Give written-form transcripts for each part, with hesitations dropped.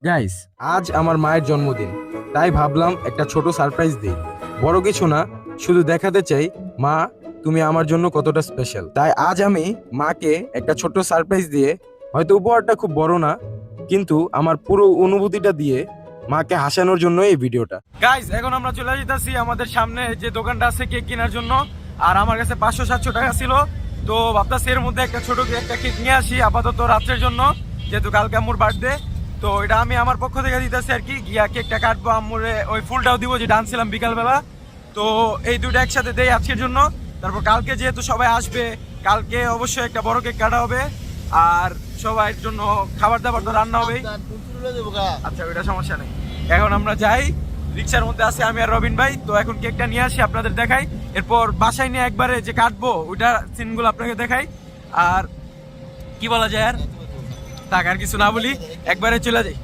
Guys, আজ আমার মায়ের জন্মদিন, তাই ভাবলাম একটা ছোট সারপ্রাইজ দিই। বড় কিছু না, শুধু দেখাতে চাই মা তুমি আমার জন্য কতটা স্পেশাল। তাই আজ আমি মাকে একটা ছোট্ট সারপ্রাইজ দিয়ে, হয়তো উপহারটা খুব বড় না, কিন্তু আমার পুরো অনুভূতিটা দিয়ে মাকে হাসানোর জন্য এই ভিডিওটা। গাইস, এখন আমরা চলে যেতেছি আমাদের সামনে যে দোকানটা আছে কেক কেনার জন্য। আর আমার কাছে 500-700 টাকা ছিল, তো ভাবতাছি এর মধ্যে একটা ছোট একটা কেক নিয়ে আসি আপাতত রাত্রের জন্য, যেহেতু কালকে আম্মুর বার্থডে। তো এটা আমি আমার পক্ষ থেকে দিতেছি আর কি। গিয়া কেকটা কাটবো, আম্মুরে ওই ফুলটাও দিব যেটা আনছিলাম বিকালবেলা। তো এই দুটো একসাথে দেই আজকের জন্য। তারপর কালকে যেহেতু সবাই আসবে, কালকে অবশ্যই একটা বড় কেক কাটা হবে। আর সবার জন্য খাবার দাবার তো রান্না হবেই। আচ্ছা, ওইটা সমস্যা নেই। এখন আমরা যাই, রিক্সার মধ্যে আছে আমি আর রবিন ভাই। তো এখন কেকটা নিয়ে আসি, আপনাদের দেখাই। এরপর বাসায় নিয়ে একবারে যে কাটবো ওইটা সিনগুলো আপনাকে দেখাই। আর কি বলা যায়, আর থাক, আর কিছু না বলি, একবারে চলে যাই।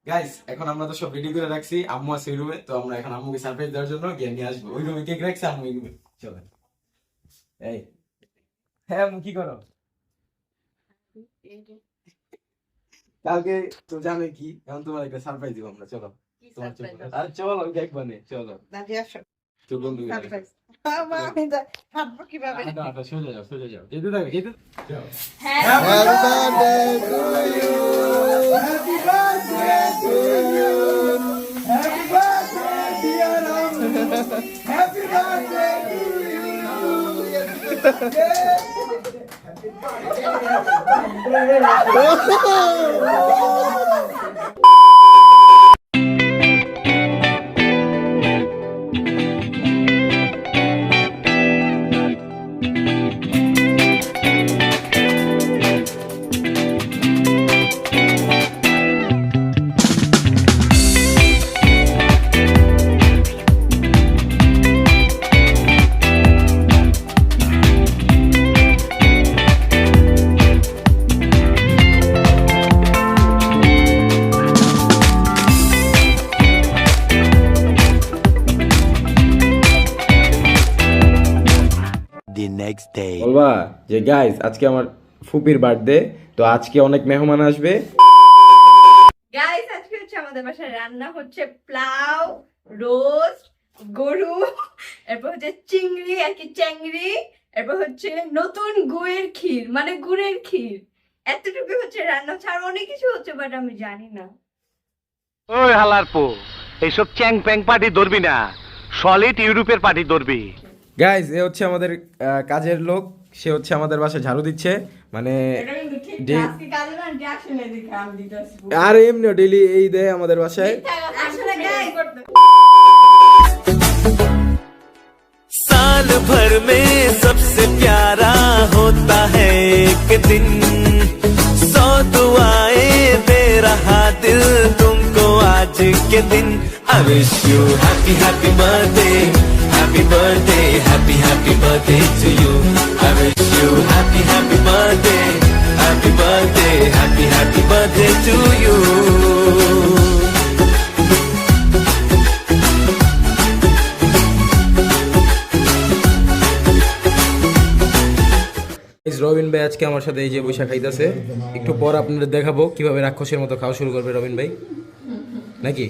গাইস, এখন আমরা তো সব রেডি করে রাখছি, আম্মু আছে ওই রুমে। তো আমরা এখন আম্মুকে সারপ্রাইজ দেওয়ার জন্য গিয়ে নিয়ে আসবো। ওই রুমে কেক রাখছি, আম্মু এই রুমে। চলেন। এই হ্যাঁ, আম্মু কি করো? কালকে তো জানে কি, এখন তোমার একটা সারপ্রাইজ দিব আমরা। চলো তোমার আর চলো কেক বানিয়ে চলো। তো বন্ধু সোজা যাও, সোজা যাও, যেতে থাকো, যেতে যাও। বলবা যে গাইস, আজকে আমার ফুপির বার্থডে, তো আজকে অনেক মেহমান আসবে। গাইস, আজকে হচ্ছে আমাদের বাসায় রান্না হচ্ছে পোলাও, রোস্ট, গরু, এরপর হচ্ছে চিংড়ি আর কি চ্যাংড়ি, এরপর হচ্ছে নতুন গুড়ের ক্ষীর, মানে গুড়ের ক্ষীর। এতটুকু হচ্ছে রান্না হচ্ছে, আর অনেক কিছু হচ্ছে বাট আমি জানি না। ওই হালার পো, এইসব চ্যাং প্যাং পার্টি ধরবি না, সলিড ইউরোপের পার্টি ধরবি। গাইস, এ হচ্ছে আমাদের কাজের লোক, সে হচ্ছে আমাদের বাসায় ঝাড়ু দিচ্ছে, মানে আর এমনি ডেইলি এই দেয় আমাদের বাসায়। साल भर में सबसे प्यारा होता है एक दिन, 100 दुआएं दे रहा दिल तुमको आज के दिन। I wish you happy happy birthday, happy birthday, happy happy birthday to you. I wish you happy happy birthday, happy birthday, happy happy birthday to you. Robin ভাই আজকে আমার সাথে এই যে বৈশা খাইতেছে। একটু পর আপনাদের দেখাবো কিভাবে রাক্ষসের মতো খাওয়া শুরু করবে রবিন ভাই, নাকি?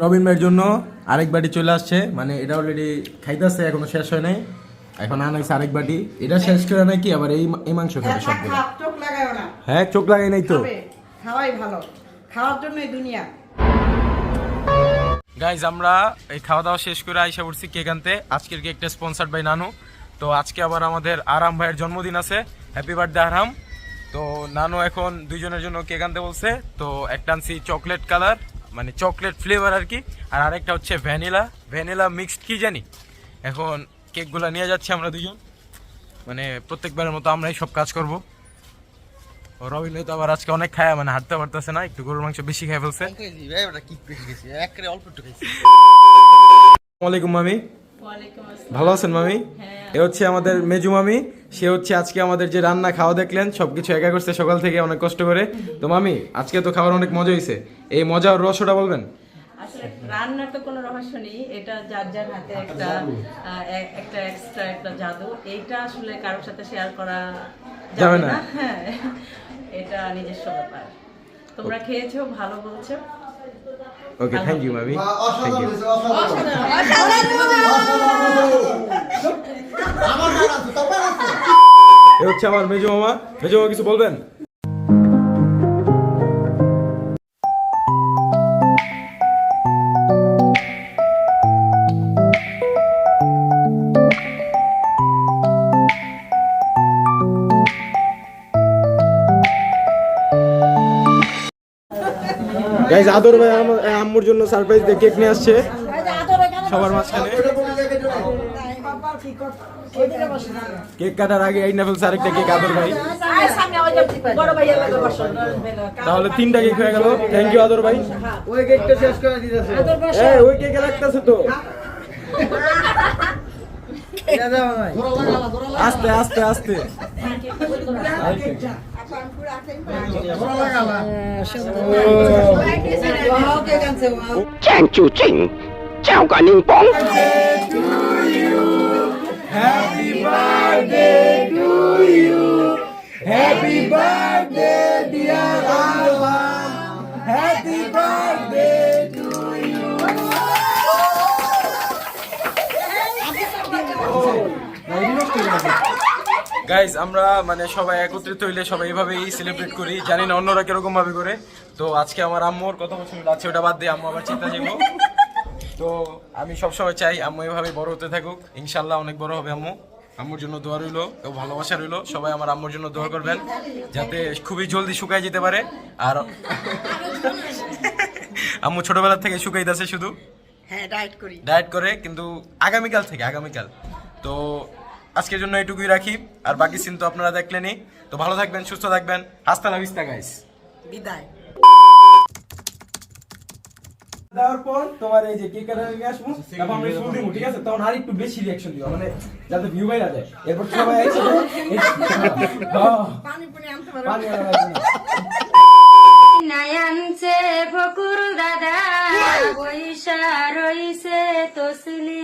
রবিন ভাইয়ের জন্য আরেক বাটি চলে আসছে, মানে এটা অলরেডি খাইতেছে, এখনো শেষ হয় নাই। এখন আনাইছে আরেক বাটি, এটা শেষ করে নাকি আবার এই মাংস খাবে সবগুলো। হ্যাঁ, চোখ লাগাই নাই তো, খাওয়াই ভালো, খাওয়ার জন্যই দুনিয়া। গাইজ, আমরা এই খাওয়া দাওয়া শেষ করে আইসা পড়ছি কেক আনতে। আজকের কেকটা স্পন্সার্ড বাই নানু। তো আজকে আবার আমাদের আরাম ভাইয়ের জন্মদিন আছে, হ্যাপি বার্থডে আরাম। তো নানু এখন দুইজনের জন্য কেক আনতে বলছে। তো একটা আনছি চকলেট কালার, মানে চকলেট ফ্লেভার আর কি, আর আরেকটা হচ্ছে ভ্যানিলা মিক্সড কি জানি। এখন কেকগুলো নিয়ে যাচ্ছি আমরা দুজন, মানে প্রত্যেকবারের মতো আমরাই সব কাজ করবো। রবিন তো আবার আজকে অনেক খায়, মানে হাঁটতে পারতেছে না, একটু গরুর মাংস বেশি খেয়ে ফেলছে। আসসালামু আলাইকুম মামি। ভালো আছেন মামি? এ হচ্ছে আমাদের মেজু মামি। সে হচ্ছে আজকে আমাদের যে রান্না খাওয়া দেখলেন সবকিছু একা করছে সকাল থেকে অনেক কষ্ট করে। তো মামি আজকে তো খাবার অনেক মজা হয়েছে, এই মজার রহস্যটা বলবেন? আসলে রান্নার তো কোনো রহস্য নেই, এটা যার যার হাতে একটা একটা এক্সট্রা একটা জাদু। এইটা আসলে কারোর সাথে শেয়ার করা যাবে না। হ্যাঁ, এটা নিজস্ব ব্যাপার। তোমরা খেয়েছো, ভালো বলছো। ওকে, থ্যাংক ইউ মামি, থ্যাংক ইউ। এ হচ্ছে আমার মেজু মামা। মেজু মামা কিছু বলবেন? গাইস, আদর ভাই আম্মুর জন্য সারপ্রাইজ দিয়ে কেক নিয়ে আসছে সবার মাঝখানে। কেক কাটার আগে এই না ফেলছে আরেকটা কেক আদর ভাই। তাহলে 3টা কেক হয়ে গেল। থ্যাংক ইউ আদর ভাই। ওই কেকটা শেষ করে দিতেছে। এই ওই কেকে লাগতেছে তো। আস্তে আস্তে আস্তে। চ্যাং চু চিং চাও কা নিং পং। Happy birthday to you, happy birthday dear Arman, happy birthday to you. Guys, আমরা মানে সবাই একত্রিত হইলে সবাই এইভাবেই সেলিব্রেট করি, জানি না অন্যরা কিরকম ভাবে করে। তো আজকে আমার আম্মুর কত বছর আছে ওটা বাদ দিয়ে আম্মু আবার চিন্তা যাবো। তো আমি সবসময় চাই আম্মু এইভাবে বড় হতে থাকুক, ইনশাল্লাহ অনেক বড় হবে আম্মু। আম্মুর জন্য দোয়া রইলো এবং ভালোবাসা রইলো। সবাই আমার আম্মুর জন্য দোয়া করবেন যাতে খুবই জলদি শুকায় যেতে পারে। আর আম্মু ছোটবেলা থেকে শুকাইতেছে শুধু, হ্যাঁ, ডায়েট করে, কিন্তু আগামীকাল থেকে আগামীকাল। তো আজকের জন্য এটুকুই রাখি, আর বাকি সিন তো আপনারা দেখলেনই। তো ভালো থাকবেন, সুস্থ থাকবেন। হাসতা লা ভিস্তা গাইস, বিদায়। দেওয়ার পর তোমার এই যে কেক কাটা নিয়ে আসবো, তারপর আমরা ফুল দিব, ঠিক আছে? তখন আর একটু বেশি রিঅ্যাকশন দিও, মানে যাতে ভিউ বাইরে যায়। এরপর সবাই একসাথে পানি আনা লাগবে না। নায়ানছে ফকুর দাদা বৈশা রইছে তসলি